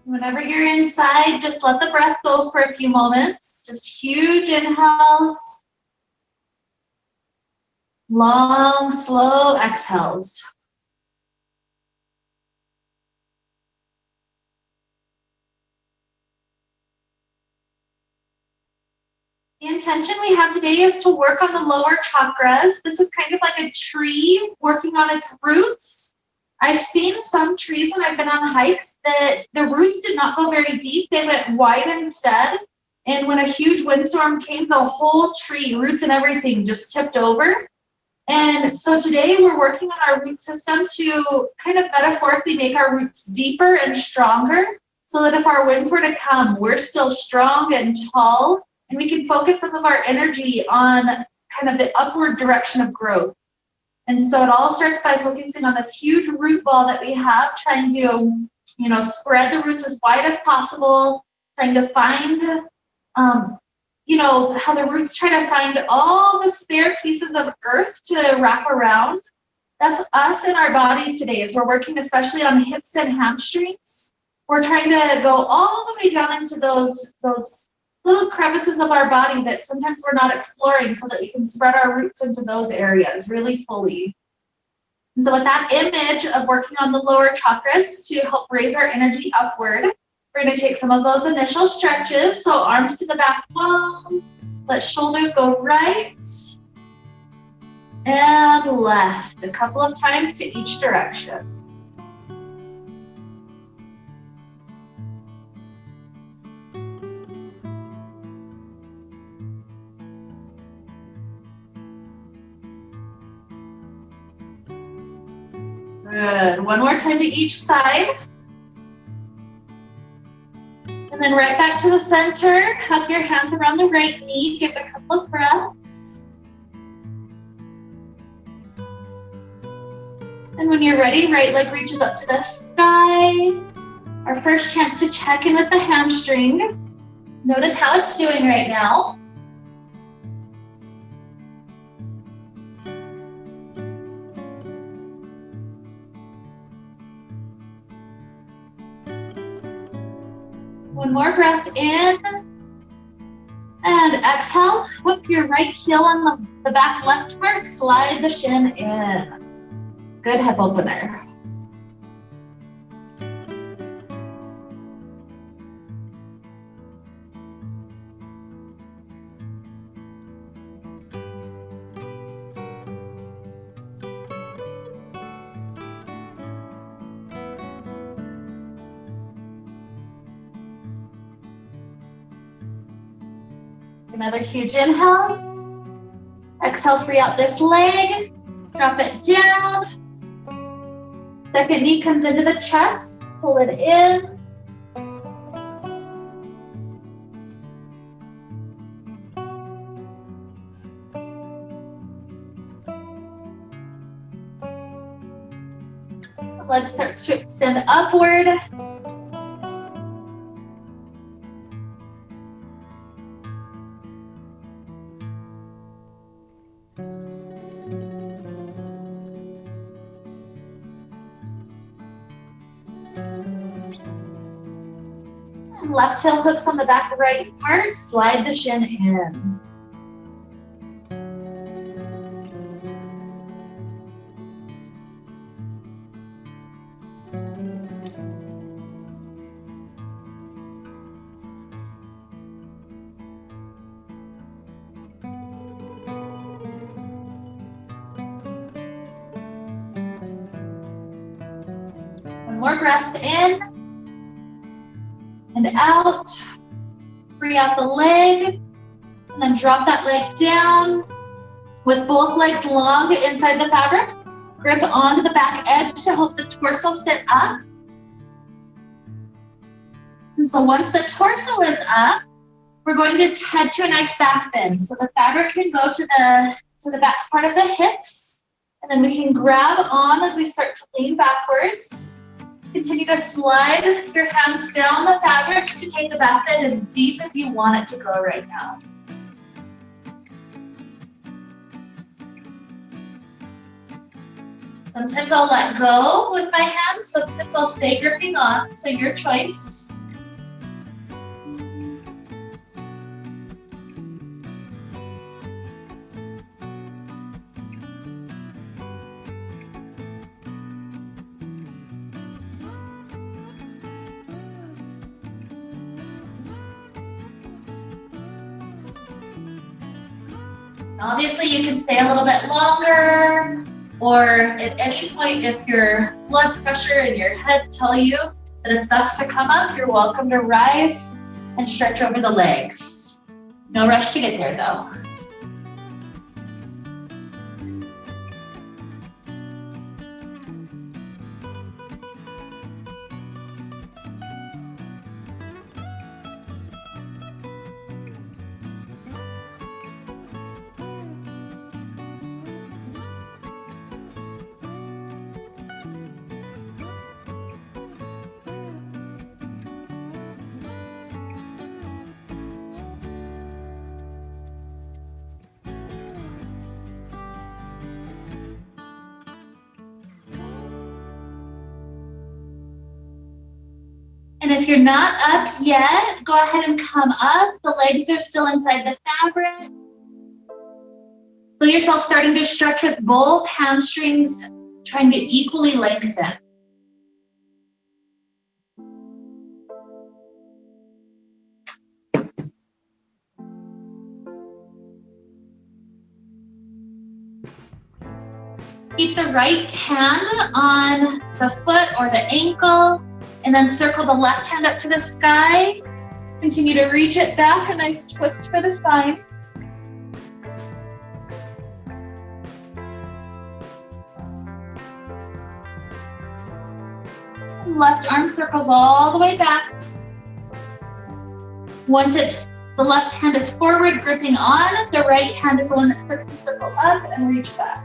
Whenever you're inside, just let the breath go for a few moments. Just huge inhales. Long, slow exhales. The intention we have today is to work on the lower chakras. This is kind of like a tree working on its roots. I've seen some trees when I've been on hikes that the roots did not go very deep. They went wide instead. And when a huge windstorm came, the whole tree, roots and everything, just tipped over. And so today we're working on our root system to kind of metaphorically make our roots deeper and stronger so that if our winds were to come, we're still strong and tall, and we can focus some of our energy on kind of the upward direction of growth. And so it all starts by focusing on this huge root ball that we have, trying to, spread the roots as wide as possible, trying to find, how the roots try to find all the spare pieces of earth to wrap around. That's us in our bodies today, as we're working especially on hips and hamstrings. We're trying to go all the way down into those little crevices of our body that sometimes we're not exploring, so that we can spread our roots into those areas really fully. And so with that image of working on the lower chakras to help raise our energy upward, we're going to take some of those initial stretches. So arms to the back wall, let shoulders go right and left, a couple of times to each direction. Good. One more time to each side. And then right back to the center. Hug your hands around the right knee. Give it a couple of breaths. And when you're ready, right leg reaches up to the sky. Our first chance to check in with the hamstring. Notice how it's doing right now. One more breath in, and exhale. Whip your right heel on the back left part, slide the shin in. Good hip opener. Another huge inhale. Exhale, free out this leg. Drop it down. Second knee comes into the chest. Pull it in. Leg starts to extend upward. Left heel hooks on the back right part, slide the shin in. One more breath in. And out, free out the leg, and then drop that leg down with both legs long inside the fabric. Grip onto the back edge to help the torso sit up. And so once the torso is up, we're going to head to a nice back bend. So the fabric can go to the back part of the hips, and then we can grab on as we start to lean backwards. Continue to slide your hands down the fabric to take the back bend as deep as you want it to go right now. Sometimes I'll let go with my hands, sometimes I'll stay gripping on, so your choice. Obviously, you can stay a little bit longer, or at any point, if your blood pressure and your head tell you that it's best to come up, you're welcome to rise and stretch over the legs. No rush to get there though. And if you're not up yet, go ahead and come up. The legs are still inside the fabric. Feel yourself starting to stretch with both hamstrings, trying to equally lengthen. Keep the right hand on the foot or the ankle, and then circle the left hand up to the sky. Continue to reach it back, a nice twist for the spine. Left arm circles all the way back. Once the left hand is forward, gripping on, the right hand is the one that starts to circle up and reach back.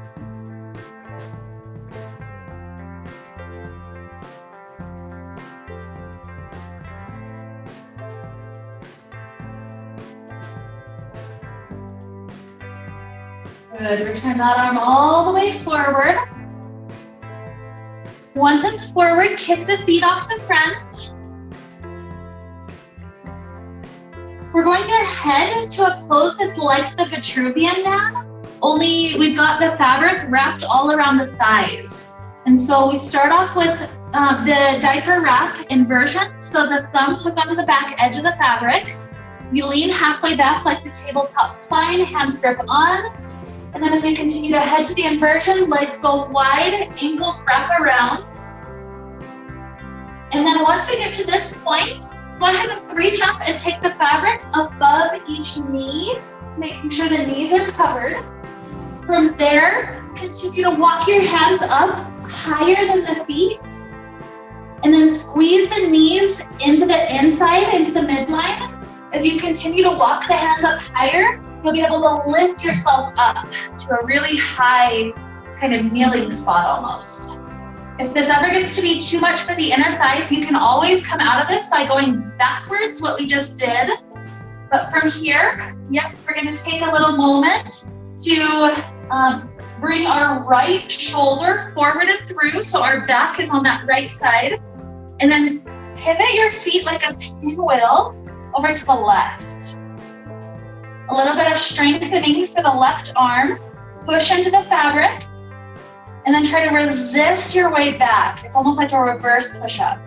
Good, return that arm all the way forward. Once it's forward, kick the feet off the front. We're going to head to a pose that's like the Vitruvian Man, only we've got the fabric wrapped all around the thighs. And so we start off with the diaper wrap inversion. So the thumbs hook onto the back edge of the fabric. You lean halfway back like the tabletop spine, hands grip on. And then as we continue to head to the inversion, legs go wide, ankles wrap around. And then once we get to this point, go ahead and reach up and take the fabric above each knee, making sure the knees are covered. From there, continue to walk your hands up higher than the feet. And then squeeze the knees into the inside, into the midline. As you continue to walk the hands up higher, you'll be able to lift yourself up to a really high kind of kneeling spot almost. If this ever gets to be too much for the inner thighs, you can always come out of this by going backwards, what we just did. But from here, we're gonna take a little moment to bring our right shoulder forward and through, so our back is on that right side. And then pivot your feet like a pinwheel over to the left. A little bit of strengthening for the left arm. Push into the fabric, and then try to resist your way back. It's almost like a reverse push-up.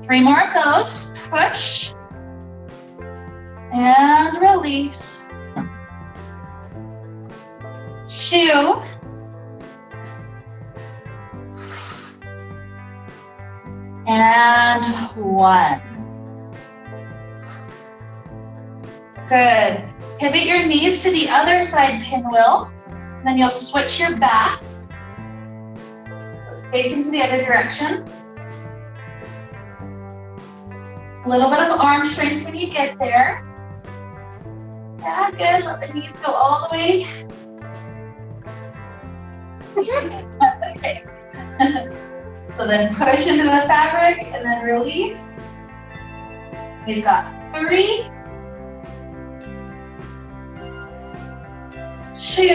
3 more of those. Push, and release. 2, and 1. Good. Pivot your knees to the other side pinwheel. And then you'll switch your back. It's facing to the other direction. A little bit of arm strength when you get there. Yeah, good. Let the knees go all the way. Okay. So then push into the fabric and then release. We've got 3, 2,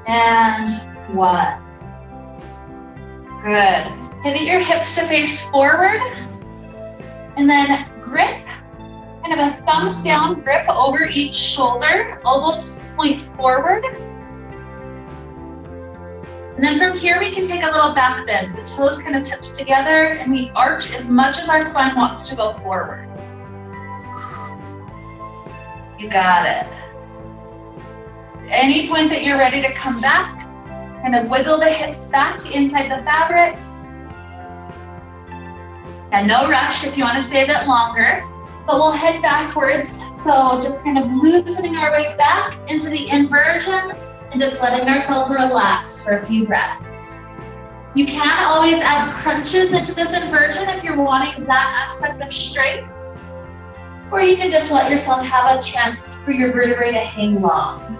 and 1. Good. Pivot your hips to face forward, and then grip, kind of a thumbs down grip over each shoulder, elbows point forward. And then from here, we can take a little back bend. The toes kind of touch together, and we arch as much as our spine wants to go forward. You got it. Any point that you're ready to come back, kind of wiggle the hips back inside the fabric. And no rush if you want to stay a bit longer, but we'll head backwards. So just kind of loosening our way back into the inversion and just letting ourselves relax for a few breaths. You can always add crunches into this inversion if you're wanting that aspect of strength, or you can just let yourself have a chance for your vertebrae to hang long.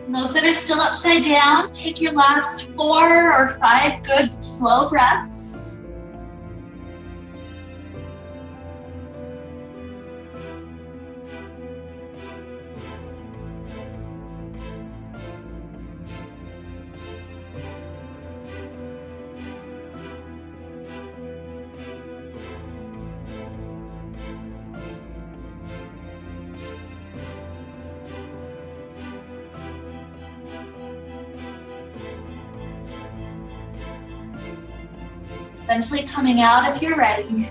Those that are still upside down, take your last 4 or 5 good slow breaths. Eventually coming out if you're ready.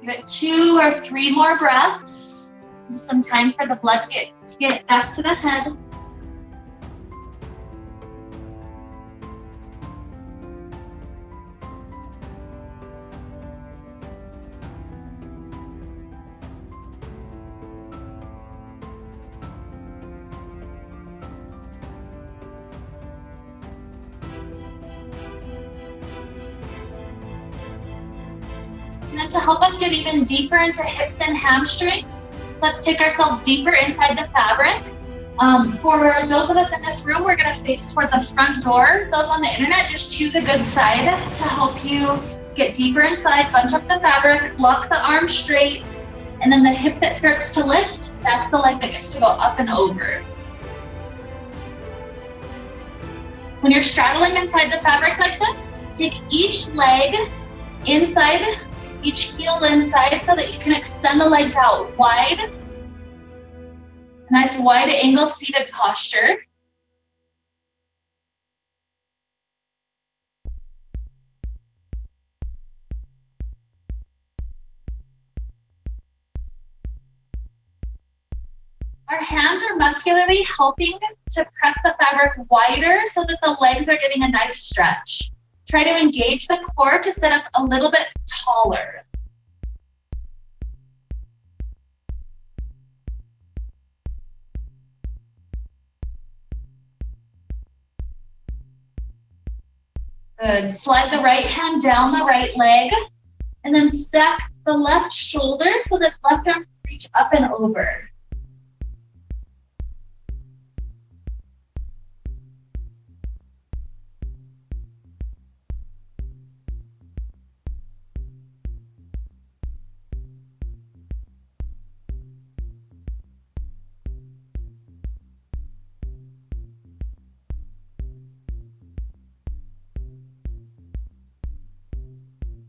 Give it 2 or 3 more breaths. Some time for the blood to get back to the head. And then to help us get even deeper into hips and hamstrings, let's take ourselves deeper inside the fabric. For those of us in this room, we're gonna face toward the front door. Those on the internet, just choose a good side to help you get deeper inside, bunch up the fabric, lock the arm straight, and then the hip that starts to lift, that's the leg that gets to go up and over. When you're straddling inside the fabric like this, take each leg inside, each heel inside so that you can extend the legs out wide. A nice wide angle seated posture. Our hands are muscularly helping to press the fabric wider so that the legs are getting a nice stretch. Try to engage the core to sit up a little bit taller. Good. Slide the right hand down the right leg and then stack the left shoulder so that left arm can reach up and over.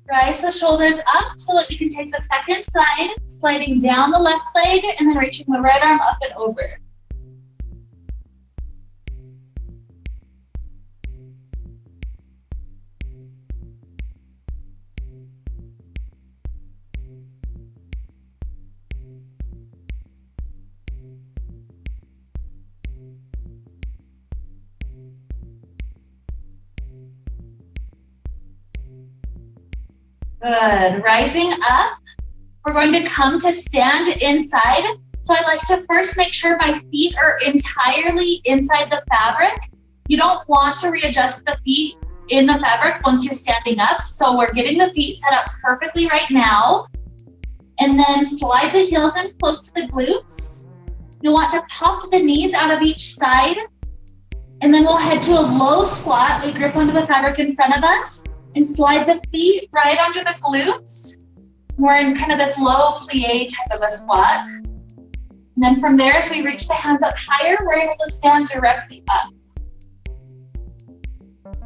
Rise the shoulders up so that we can take the second side, sliding down the left leg and then reaching the right arm up and over. Good. Rising up, we're going to come to stand inside. So I like to first make sure my feet are entirely inside the fabric. You don't want to readjust the feet in the fabric once you're standing up. So we're getting the feet set up perfectly right now. And then slide the heels in close to the glutes. You'll want to pop the knees out of each side. And then we'll head to a low squat. We grip onto the fabric in front of us and slide the feet right under the glutes. We're in kind of this low plie type of a squat. And then from there, as we reach the hands up higher, we're able to stand directly up.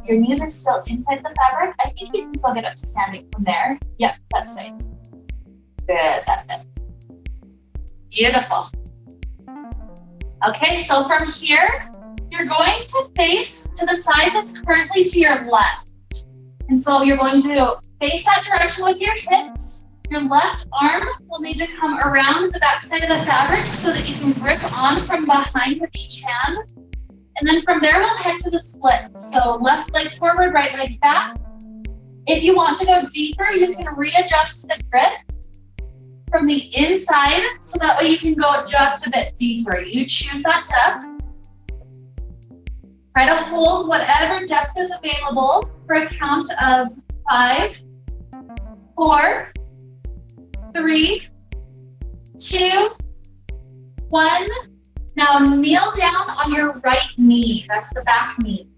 Your knees are still inside the fabric. I think you can still get up to standing from there. Yep, that's right. Good, that's it. Beautiful. Okay, so from here, you're going to face to the side that's currently to your left. And so you're going to face that direction with your hips. Your left arm will need to come around the back side of the fabric so that you can grip on from behind with each hand. And then from there, we'll head to the splits. So left leg forward, right leg back. If you want to go deeper, you can readjust the grip from the inside so that way you can go just a bit deeper. You choose that depth. Try to hold whatever depth is available for a count of 5, 4, 3, 2, 1. Now kneel down on your right knee. That's the back knee.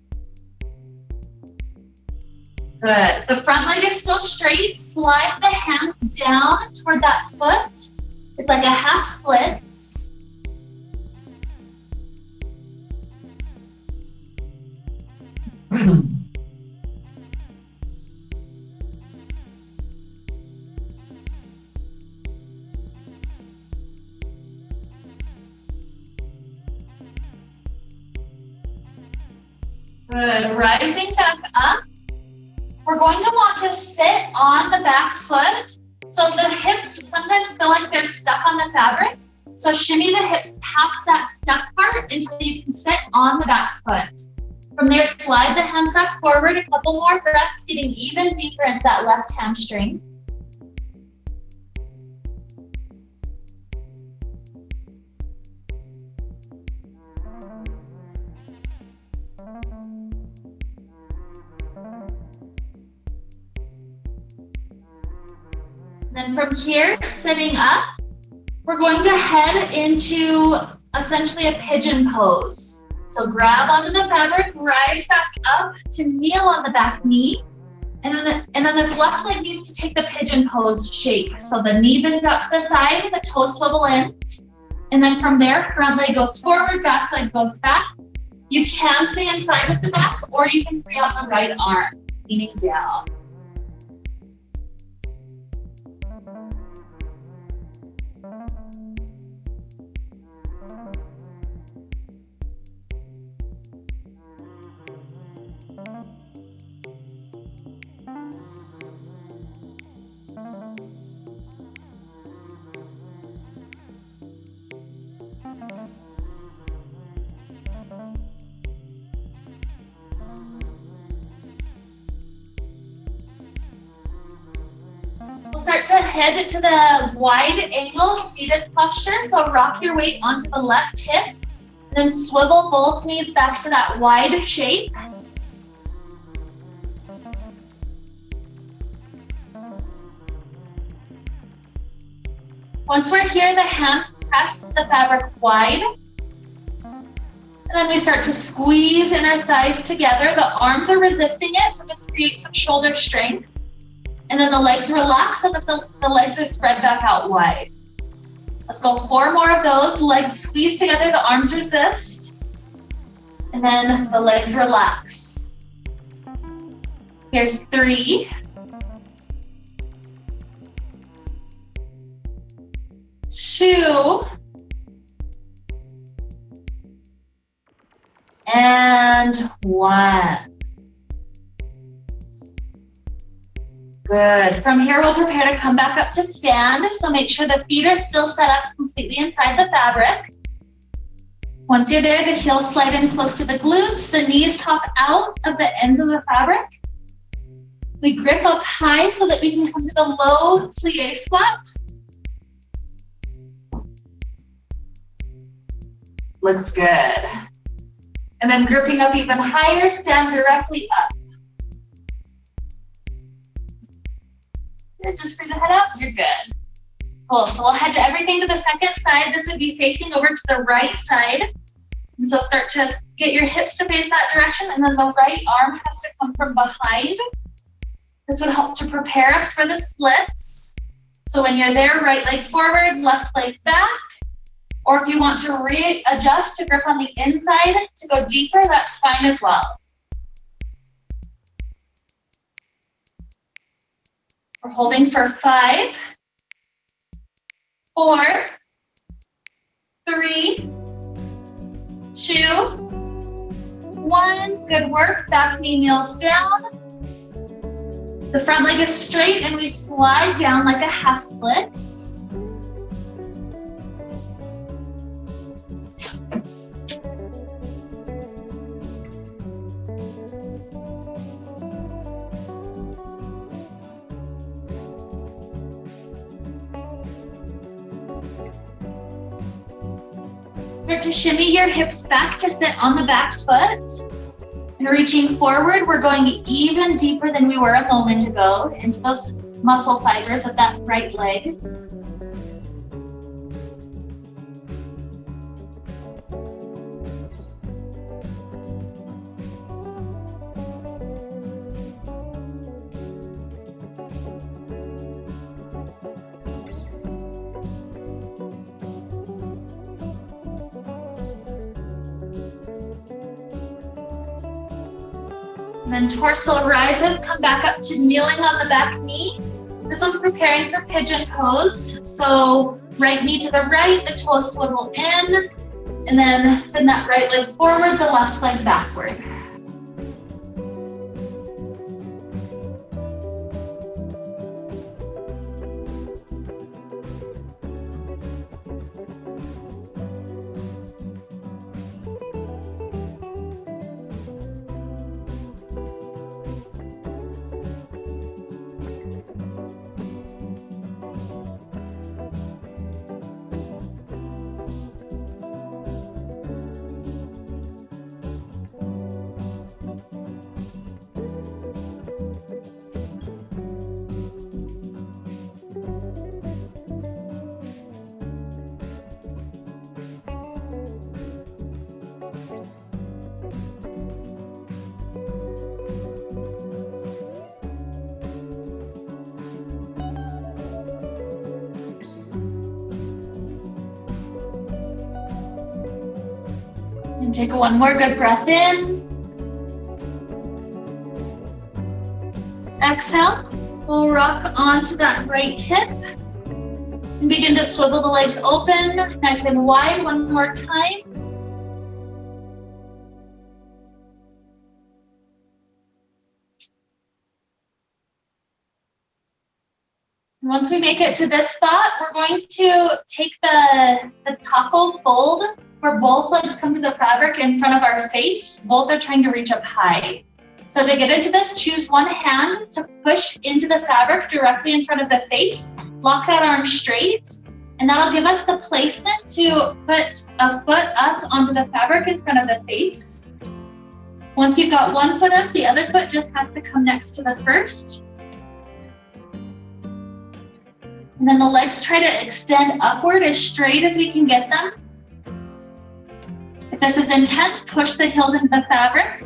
Good. The front leg is still straight. Slide the hands down toward that foot. It's like a half split. Good. Rising back up. We're going to want to sit on the back foot. So the hips sometimes feel like they're stuck on the fabric. So shimmy the hips past that stuck part until you can sit on the back foot. From there, slide the hands back forward a couple more breaths, getting even deeper into that left hamstring. Then from here, sitting up, we're going to head into essentially a pigeon pose. So grab onto the fabric, rise back up to kneel on the back knee. And then this left leg needs to take the pigeon pose shape. So the knee bends out to the side, the toes swivel in. And then from there, front leg goes forward, back leg goes back. You can stay inside with the back, or you can free out the right arm, leaning down. Start to head to the wide angle seated posture. So rock your weight onto the left hip, then swivel both knees back to that wide shape. Once we're here, the hands press the fabric wide. And then we start to squeeze in our thighs together. The arms are resisting it, so this creates some shoulder strength. And then the legs relax so that the legs are spread back out wide. Let's go 4 more of those. Legs squeeze together, the arms resist. And then the legs relax. Here's 3, 2, and 1. Good. From here, we'll prepare to come back up to stand. So make sure the feet are still set up completely inside the fabric. Once you're there, the heels slide in close to the glutes, the knees pop out of the ends of the fabric. We grip up high so that we can come to the low plie squat. Looks good. And then gripping up even higher, stand directly up. Good, just bring the head out, you're good. Cool, so we'll head to everything to the second side. This would be facing over to the right side. And so start to get your hips to face that direction, and then the right arm has to come from behind. This would help to prepare us for the splits. So when you're there, right leg forward, left leg back. Or if you want to readjust to grip on the inside to go deeper, that's fine as well. We're holding for 5, 4, 3, 2, 1. Good work. Back knee kneels down. The front leg is straight and we slide down like a half split. Start to shimmy your hips back to sit on the back foot. And reaching forward, we're going even deeper than we were a moment ago into those muscle fibers of that right leg. And then torso rises, come back up to kneeling on the back knee. This one's preparing for pigeon pose. So right knee to the right, the toes swivel in, and then send that right leg forward, the left leg backward. And take one more good breath in. Exhale, we'll rock onto that right hip. And begin to swivel the legs open, nice and wide, one more time. Once we make it to this spot, we're going to take the taco fold where both legs come to the fabric in front of our face. Both are trying to reach up high. So to get into this, choose one hand to push into the fabric directly in front of the face. Lock that arm straight, and that'll give us the placement to put a foot up onto the fabric in front of the face. Once you've got one foot up, the other foot just has to come next to the first. And then the legs try to extend upward as straight as we can get them. If this is intense, push the heels into the fabric.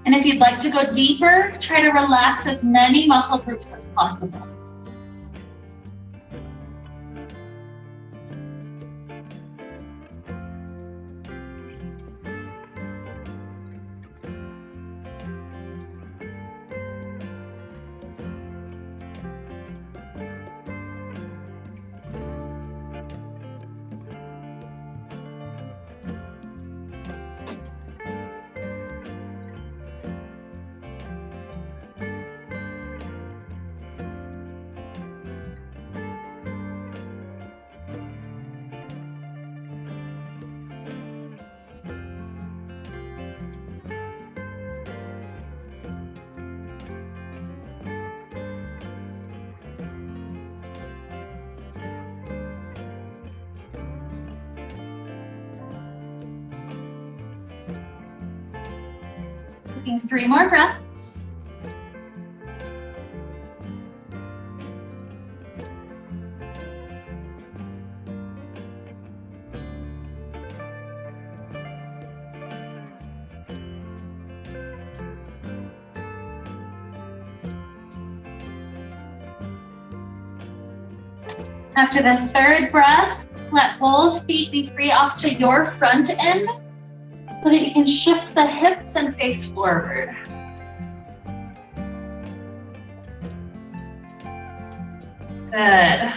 And if you'd like to go deeper, try to relax as many muscle groups as possible. Taking 3 more breaths. After the 3rd breath, let both feet be free off to your front end so that you can shift the hips and face forward. Good.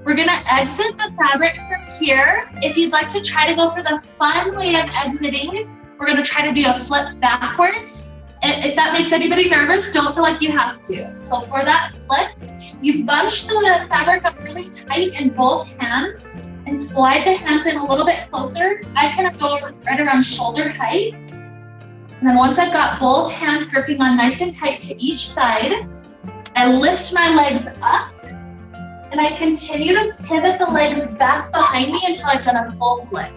We're gonna exit the fabric from here. If you'd like to try to go for the fun way of exiting, we're gonna try to do a flip backwards. If that makes anybody nervous, don't feel like you have to. So for that flip, you bunch the fabric up really tight in both hands and slide the hands in a little bit closer. I kind of go right around shoulder height. And then once I've got both hands gripping on nice and tight to each side, I lift my legs up and I continue to pivot the legs back behind me until I've done a full flip.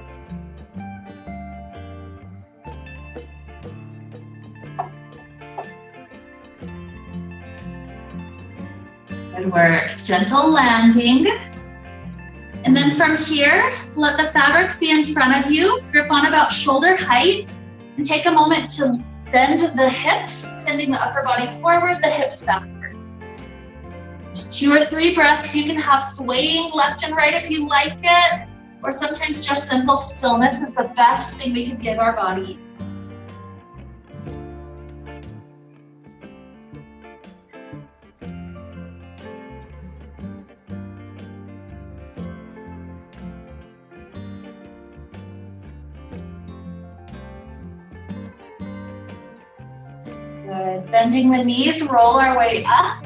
Good work. Gentle landing. And then from here, let the fabric be in front of you. Grip on about shoulder height and take a moment to bend the hips, sending the upper body forward, the hips backward. Just 2 or 3 breaths. You can have swaying left and right if you like it, or sometimes just simple stillness is the best thing we can give our body. Good. Bending the knees, roll our way up.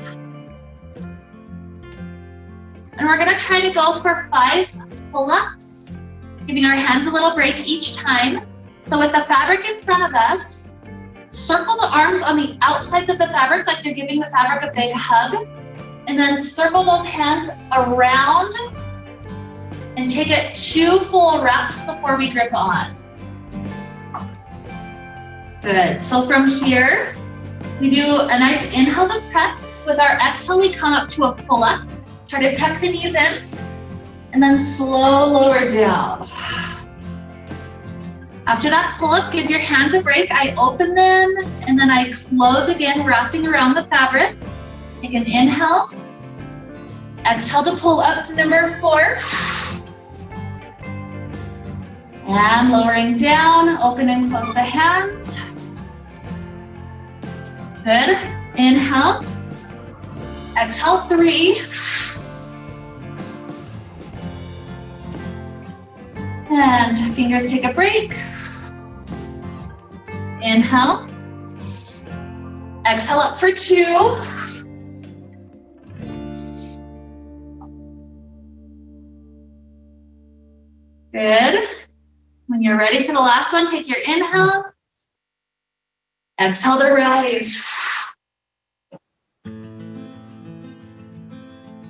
And we're gonna try to go for 5 pull-ups, giving our hands a little break each time. So with the fabric in front of us, circle the arms on the outsides of the fabric like you're giving the fabric a big hug. And then circle those hands around and take it 2 full reps before we grip on. Good. So from here, we do a nice inhale to prep. With our exhale, we come up to a pull-up. Try to tuck the knees in, and then slow lower down. After that pull-up, give your hands a break. I open them, and then I close again, wrapping around the fabric. Take an inhale. Exhale to pull up, number 4. And lowering down, open and close the hands. Good. Inhale. Exhale, 3. And fingers take a break. Inhale. Exhale up for 2. Good. When you're ready for the last one, take your inhale. Exhale to rise.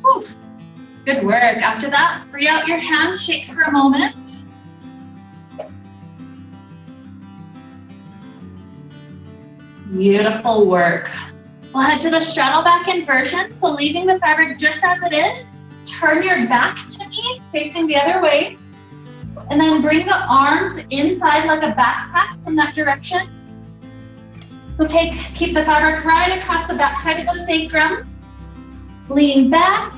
Whew. Good work. After that, free out your hands, shake for a moment. Beautiful work. We'll head to the straddle back inversion. So leaving the fabric just as it is, turn your back to me, facing the other way. And then bring the arms inside like a backpack from that direction. We'll keep the fabric right across the back side of the sacrum. Lean back.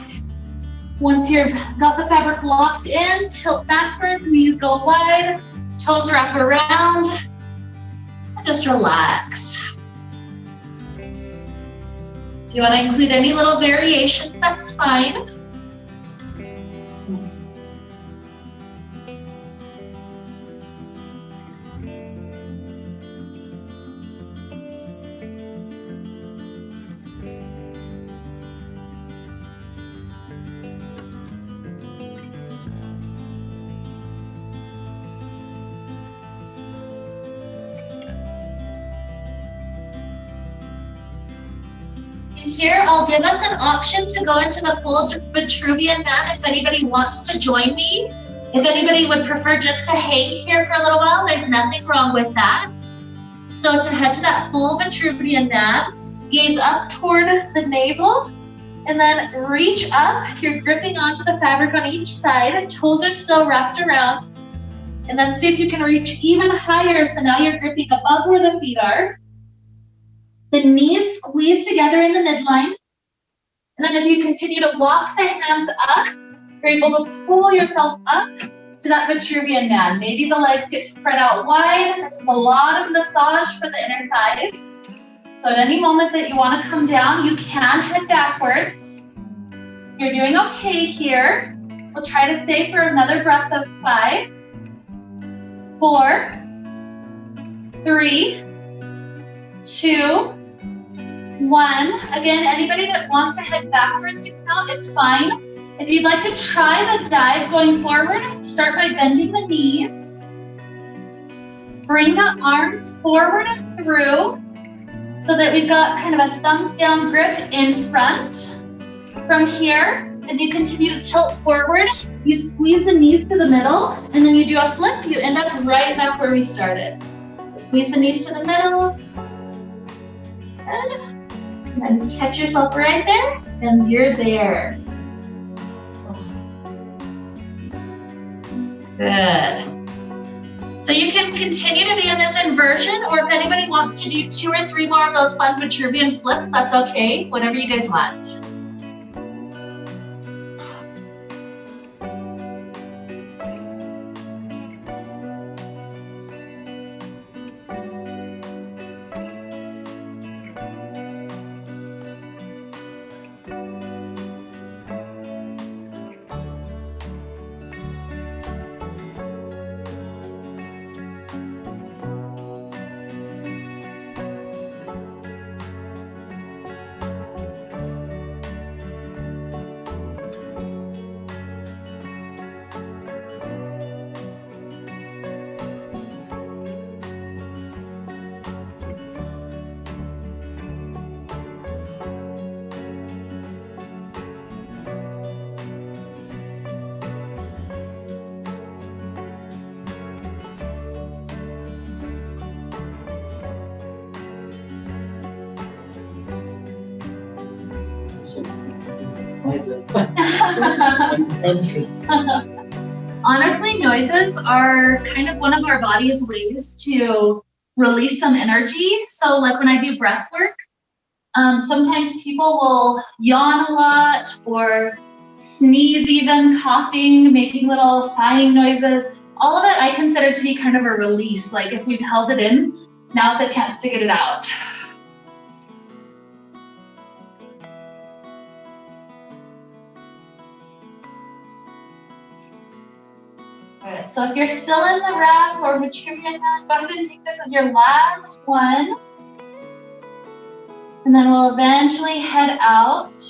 Once you've got the fabric locked in, tilt backwards, knees go wide, toes wrap around, and just relax. If you want to include any little variations, that's fine. Here, I'll give us an option to go into the full Vitruvian mat if anybody wants to join me. If anybody would prefer just to hang here for a little while, there's nothing wrong with that. So to head to that full Vitruvian man, gaze up toward the navel, and then reach up. You're gripping onto the fabric on each side. Toes are still wrapped around. And then see if you can reach even higher. So now you're gripping above where the feet are. The knees squeeze together in the midline. And then as you continue to walk the hands up, you're able to pull yourself up to that Vitruvian man. Maybe the legs get spread out wide. This is a lot of massage for the inner thighs. So at any moment that you want to come down, you can head backwards. You're doing okay here. We'll try to stay for another breath of 5, 4, 3, 2, 1. Again, anybody that wants to head backwards to count, it's fine. If you'd like to try the dive going forward, start by bending the knees. Bring the arms forward and through so that we've got kind of a thumbs down grip in front. From here, as you continue to tilt forward, you squeeze the knees to the middle, and then you do a flip, you end up right back where we started. So squeeze the knees to the middle, and then catch yourself right there, and you're there. Good. So you can continue to be in this inversion, or if anybody wants to do 2 or 3 more of those fun Vitruvian flips, that's okay, whatever you guys want. Honestly, noises are kind of one of our body's ways to release some energy. So like when I do breath work, sometimes people will yawn a lot or sneeze even, coughing, making little sighing noises. All of it I consider to be kind of a release. Like if we've held it in, now it's a chance to get it out. Good. So if you're still in the wrap or Vitruvian mat, go ahead and take this as your last one. And then we'll eventually head out.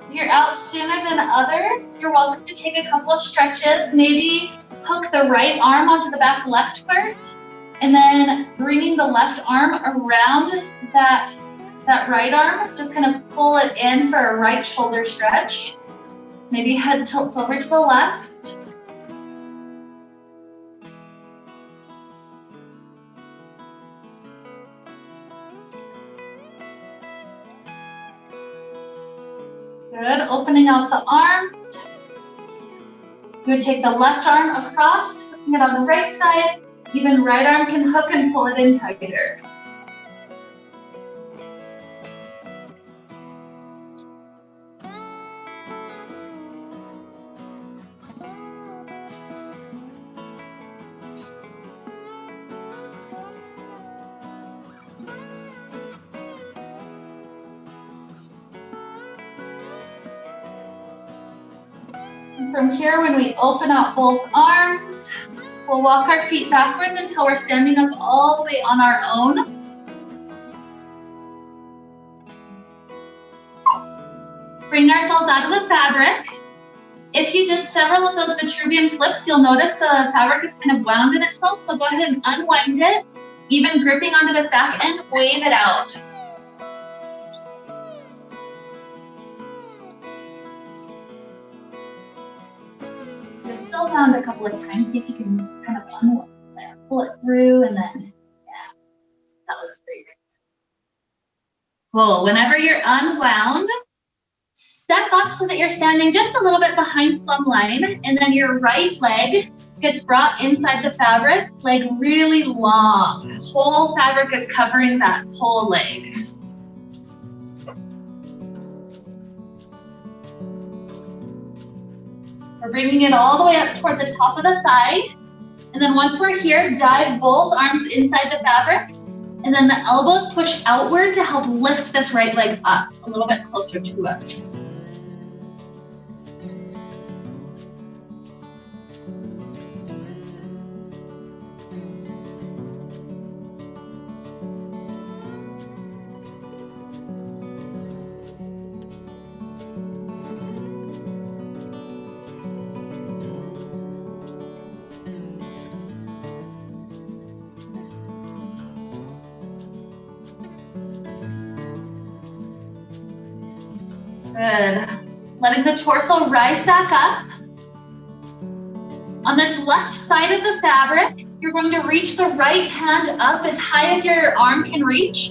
If you're out sooner than others, you're welcome to take a couple of stretches. Maybe hook the right arm onto the back left foot, and then bringing the left arm around that right arm, just kind of pull it in for a right shoulder stretch. Maybe head tilts over to the left. Good, opening out the arms. You would take the left arm across, hooking it on the right side. Even right arm can hook and pull it in tighter. From here, when we open out both arms, we'll walk our feet backwards until we're standing up all the way on our own. Bring ourselves out of the fabric. If you did several of those Vitruvian flips, you'll notice the fabric is kind of wound in itself, so go ahead and unwind it. Even gripping onto this back end, wave it out. You're still wound a couple of times, see if you can kind of unwind there. Pull it through and then, yeah, that looks great. Cool, whenever you're unwound, step up so that you're standing just a little bit behind plumb line, and then your right leg gets brought inside the fabric, leg really long. Whole fabric is covering that whole leg. We're bringing it all the way up toward the top of the thigh. And then once we're here, dive both arms inside the fabric, and then the elbows push outward to help lift this right leg up a little bit closer to us. Good. Letting the torso rise back up. On this left side of the fabric, you're going to reach the right hand up as high as your arm can reach.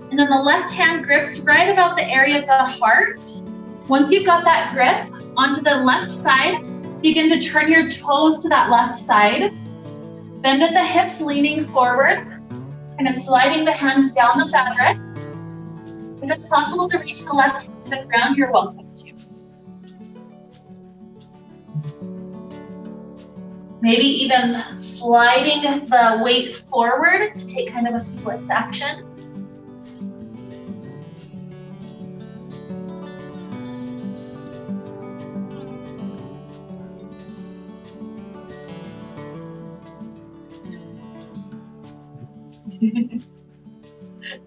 And then the left hand grips right about the area of the heart. Once you've got that grip onto the left side, begin to turn your toes to that left side. Bend at the hips, leaning forward, kind of sliding the hands down the fabric. If it's possible to reach the left hand to the ground, you're welcome to. Maybe even sliding the weight forward to take kind of a splits action.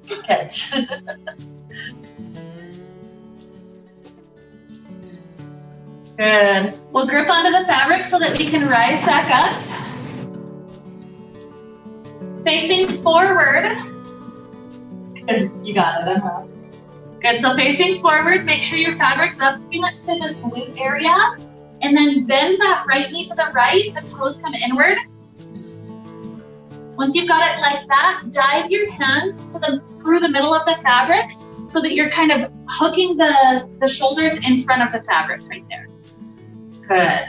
Good catch. Good. We'll grip onto the fabric so that we can rise back up. Facing forward. Good. You got it. Good. So facing forward, make sure your fabric's up pretty much to the glute area. And then bend that right knee to the right. The toes come inward. Once you've got it like that, dive your hands to through the middle of the fabric so that you're kind of hooking the shoulders in front of the fabric right there. Good.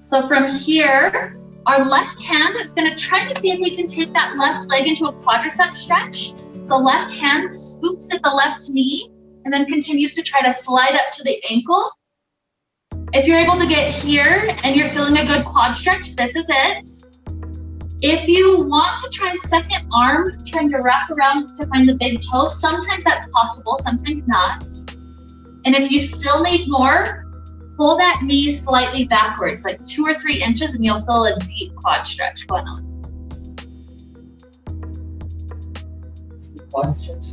So from here, our left hand is going to try to see if we can take that left leg into a quadricep stretch. So left hand scoops at the left knee and then continues to try to slide up to the ankle. If you're able to get here and you're feeling a good quad stretch, this is it. If you want to try second arm, trying to wrap around to find the big toe, sometimes that's possible, sometimes not. And if you still need more, pull that knee slightly backwards, like 2 or 3 inches, and you'll feel a deep quad stretch going on. Quad stretch?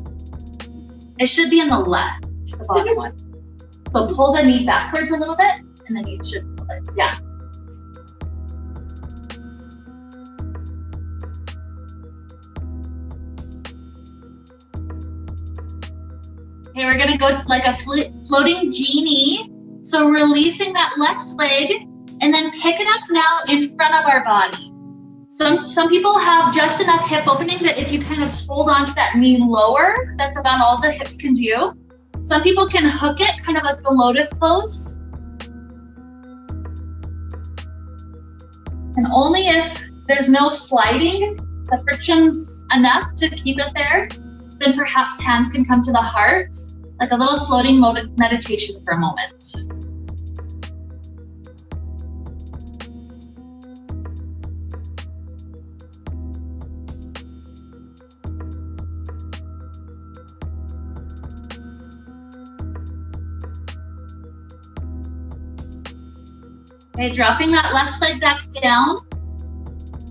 It should be in the left, the bottom one. So pull the knee backwards a little bit, and then you should pull it, yeah. Okay, we're gonna go like a floating genie. So releasing that left leg and then pick it up now in front of our body. Some people have just enough hip opening that if you kind of hold on to that knee lower, that's about all the hips can do. Some people can hook it kind of like the lotus pose. And only if there's no sliding, the friction's enough to keep it there, then perhaps hands can come to the heart, like a little floating meditation for a moment. Okay, dropping that left leg back down.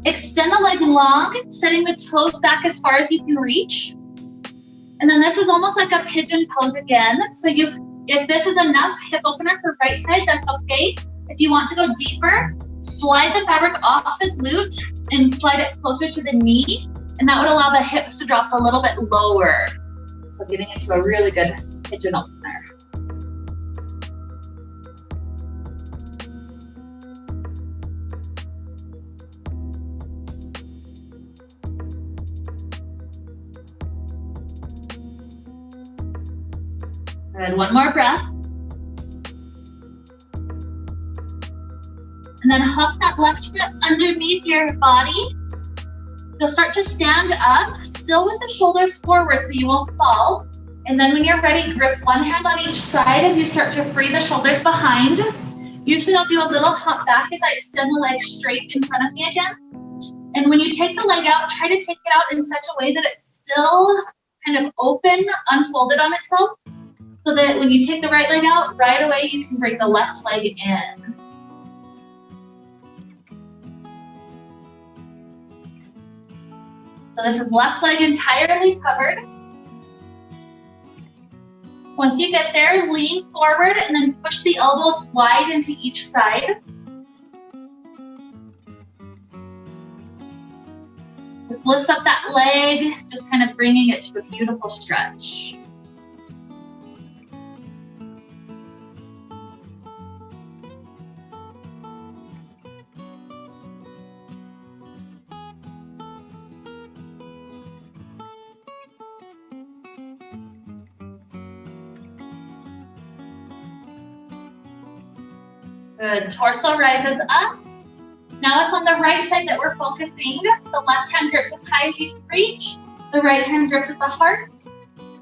Extend the leg long, setting the toes back as far as you can reach. And then this is almost like a pigeon pose again. So you've If this is enough hip opener for right side, that's okay. If you want to go deeper, slide the fabric off the glute and slide it closer to the knee, and that would allow the hips to drop a little bit lower. So getting into a really good pigeon opener. Good, one more breath. And then hop that left foot underneath your body. You'll start to stand up, still with the shoulders forward so you won't fall. And then when you're ready, grip one hand on each side as you start to free the shoulders behind. Usually I'll do a little hop back as I extend the leg straight in front of me again. And when you take the leg out, try to take it out in such a way that it's still kind of open, unfolded on itself, so that when you take the right leg out, right away you can bring the left leg in. So this is left leg entirely covered. Once you get there, lean forward and then push the elbows wide into each side. Just lift up that leg, just kind of bringing it to a beautiful stretch. Good, torso rises up. Now it's on the right side that we're focusing. The left hand grips as high as you can reach. The right hand grips at the heart.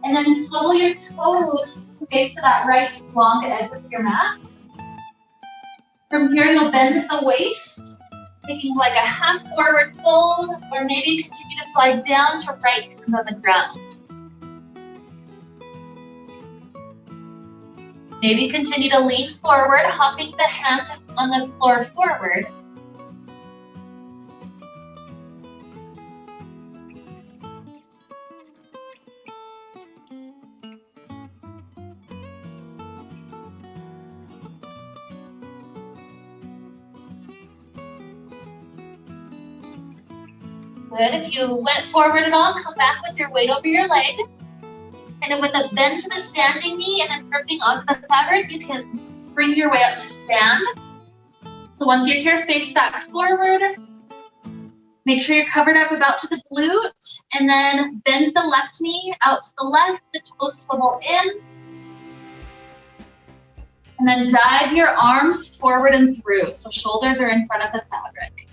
And then swivel your toes to face to that right long edge of your mat. From here, you'll bend at the waist, taking like a half forward fold, or maybe continue to slide down to right hand on the ground. Maybe continue to lean forward, hopping the hand on the floor forward. Good. If you went forward at all, come back with your weight over your leg. And with a bend to the standing knee and then gripping onto the fabric, you can spring your way up to stand. So once you're here, face back forward. Make sure you're covered up about to the glute, and then bend the left knee out to the left, the toes swivel in. And then dive your arms forward and through, so shoulders are in front of the fabric.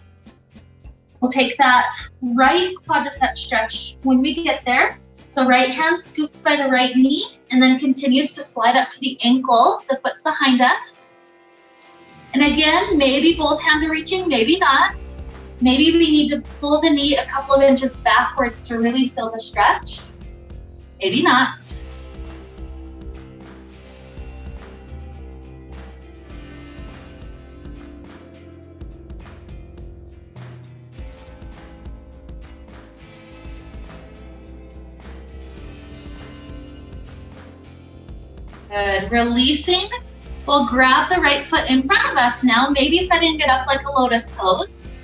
We'll take that right quadricep stretch when we get there. So right hand scoops by the right knee and then continues to slide up to the ankle. The foot's behind us. And again, maybe both hands are reaching, maybe not. Maybe we need to pull the knee a couple of inches backwards to really feel the stretch. Maybe not. Good, releasing. We'll grab the right foot in front of us now, maybe setting it up like a lotus pose.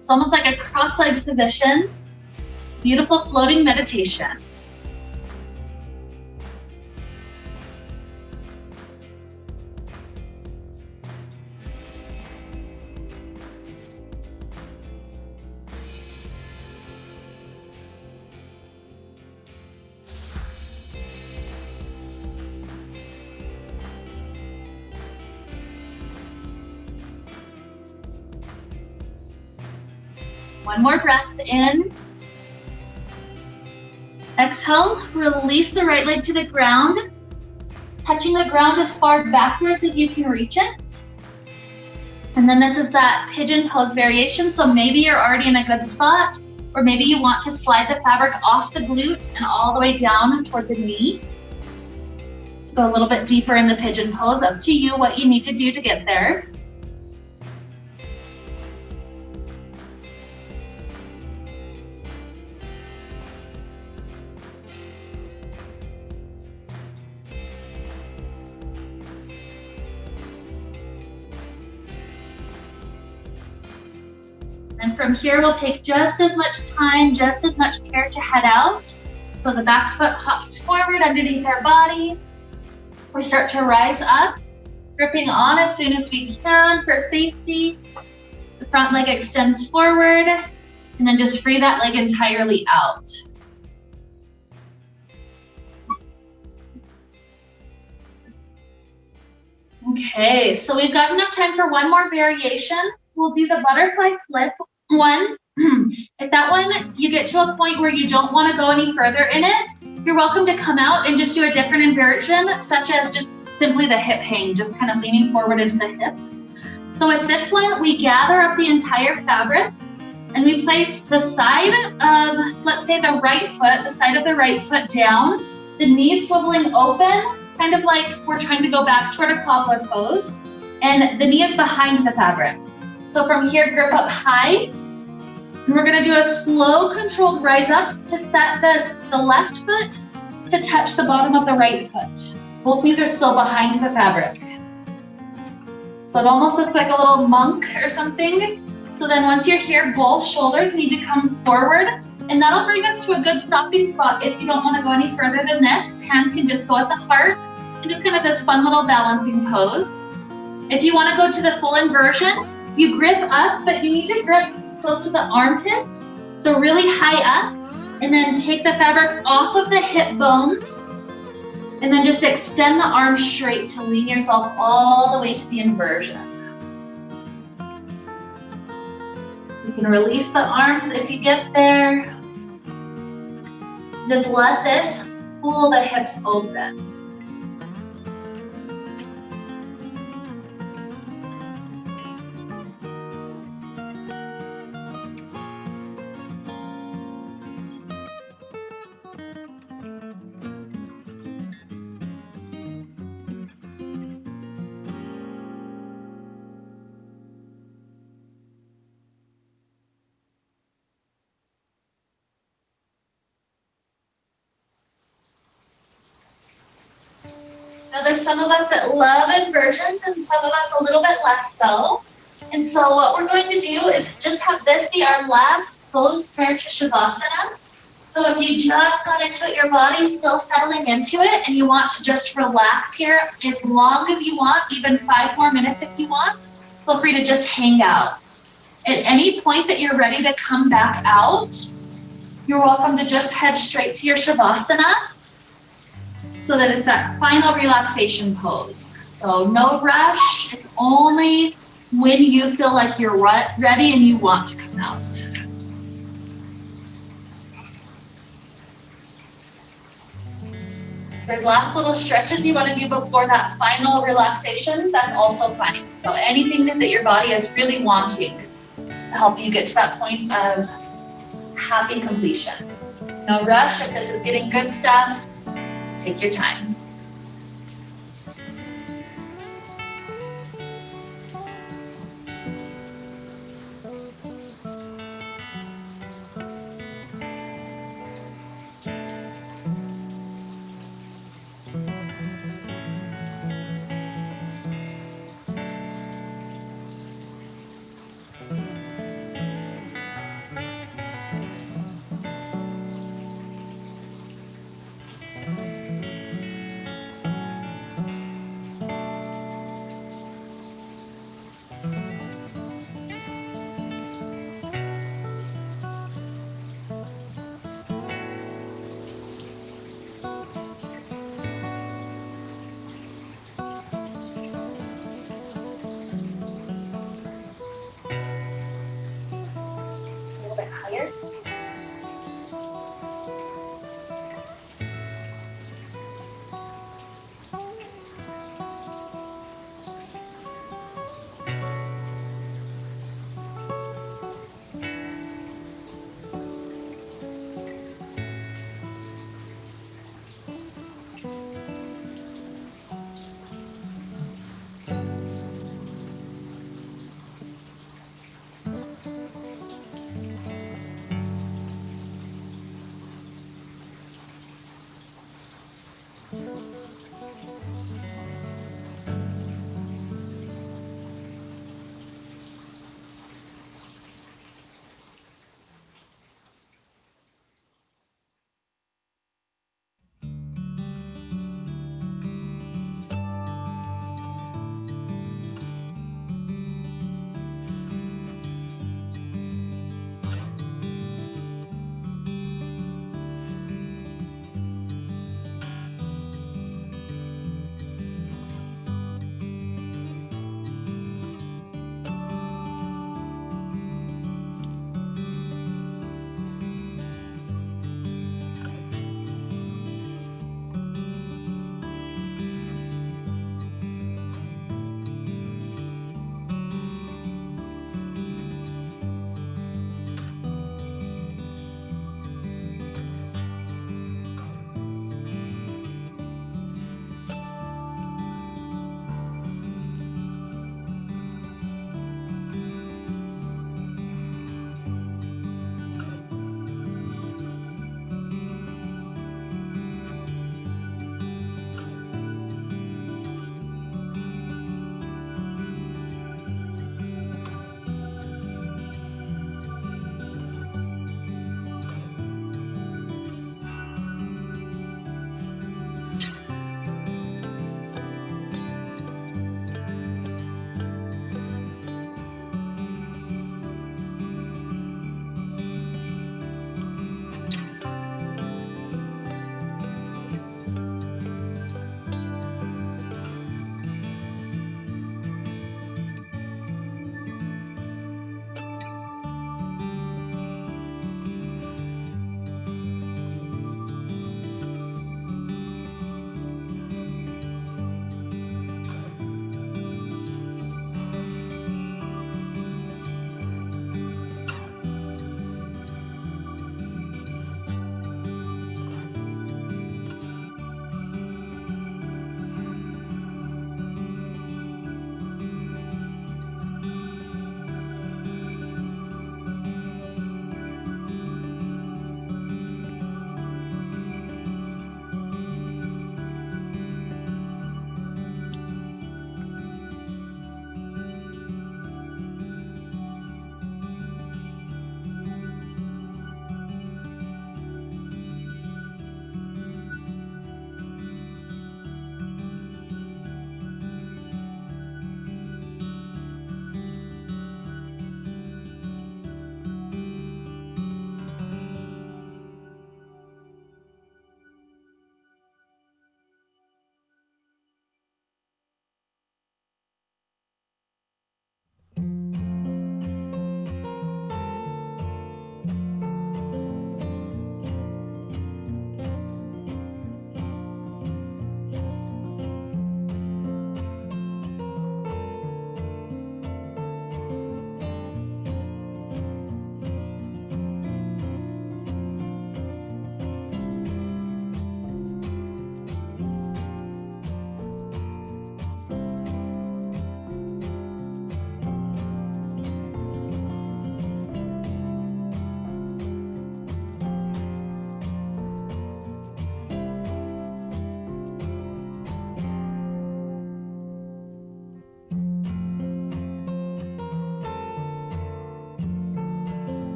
It's almost like a cross-legged position. Beautiful floating meditation. One more breath in. Exhale, release the right leg to the ground, touching the ground as far backwards as you can reach it. And then this is that pigeon pose variation. So maybe you're already in a good spot, or maybe you want to slide the fabric off the glute and all the way down toward the knee. To go a little bit deeper in the pigeon pose, up to you what you need to do to get there. And from here, we'll take just as much time, just as much care to head out. So the back foot hops forward underneath our body. We start to rise up, gripping on as soon as we can for safety. The front leg extends forward, and then just free that leg entirely out. Okay, so we've got enough time for one more variation. We'll do the butterfly flip one. If that one, you get to a point where you don't want to go any further in it, you're welcome to come out and just do a different inversion, such as just simply the hip hang, just kind of leaning forward into the hips. So with this one, we gather up the entire fabric and we place the side of, let's say the right foot, the side of the right foot down, the knees swiveling open, kind of like we're trying to go back toward a cobbler pose, and the knee is behind the fabric. So from here, grip up high, and we're gonna do a slow controlled rise up to set the left foot to touch the bottom of the right foot. Both knees are still behind the fabric. So it almost looks like a little monk or something. So then once you're here, both shoulders need to come forward, and that'll bring us to a good stopping spot. If you don't want to go any further than this, hands can just go at the heart, and just kind of this fun little balancing pose. If you want to go to the full inversion, you grip up, but you need to grip close to the armpits, so really high up, and then take the fabric off of the hip bones, and then just extend the arms straight to lean yourself all the way to the inversion. You can release the arms if you get there. Just let this pull the hips open. Now there's some of us that love inversions and some of us a little bit less so. And so what we're going to do is just have this be our last pose prior to Shavasana. So if you just got into it, your body's still settling into it and you want to just relax here as long as you want, even 5 more minutes if you want, feel free to just hang out. At any point that you're ready to come back out, you're welcome to just head straight to your Shavasana, so that it's that final relaxation pose. So no rush, it's only when you feel like you're ready and you want to come out. If there's last little stretches you want to do before that final relaxation, that's also fine. So anything that your body is really wanting to help you get to that point of happy completion. No rush. If this is getting good stuff, just take your time.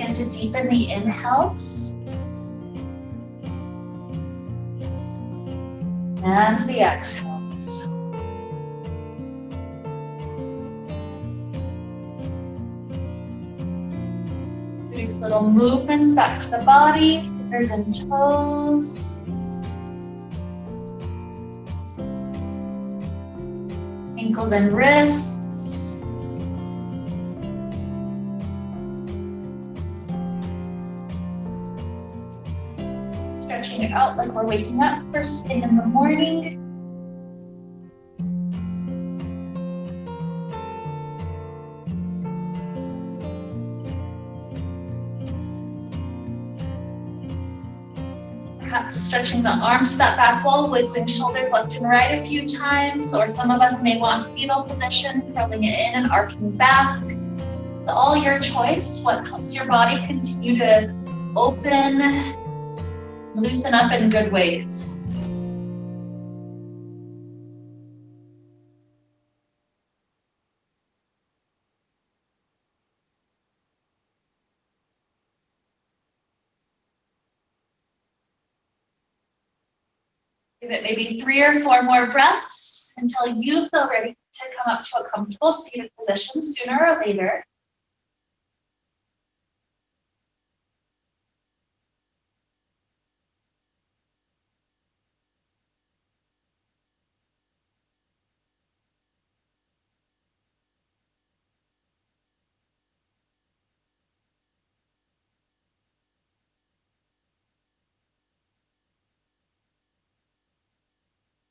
Begin to deepen the inhales and the exhales. Produce little movements back to the body, fingers and toes. Ankles and wrists. Stretching it out like we're waking up first thing in the morning. Perhaps stretching the arms to that back wall, wiggling shoulders left and right a few times, or some of us may want fetal position, curling it in and arching back. It's all your choice, what helps your body continue to open, loosen up in good ways. Give it maybe 3 or 4 more breaths until you feel ready to come up to a comfortable seated position sooner or later.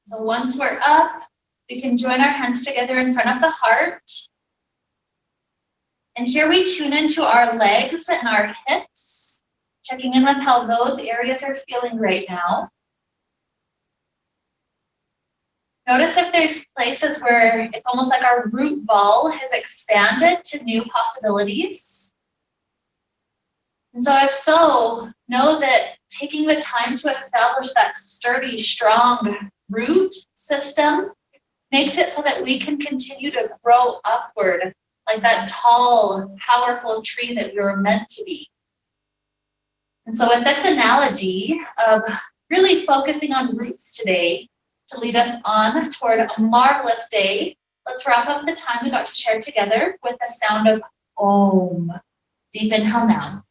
So once we're up, we can join our hands together in front of the heart. And here we tune into our legs and our hips, checking in with how those areas are feeling right now. Notice if there's places where it's almost like our root ball has expanded to new possibilities. And so if so, know that taking the time to establish that sturdy, strong root system makes it so that we can continue to grow upward like that tall, powerful tree that we were meant to be. And so with this analogy of really focusing on roots today to lead us on toward a marvelous day, let's wrap up the time we got to share together with the sound of Om. Deep inhale now.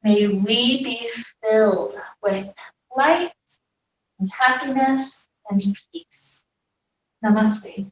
May we be filled with light and happiness and peace. Namaste.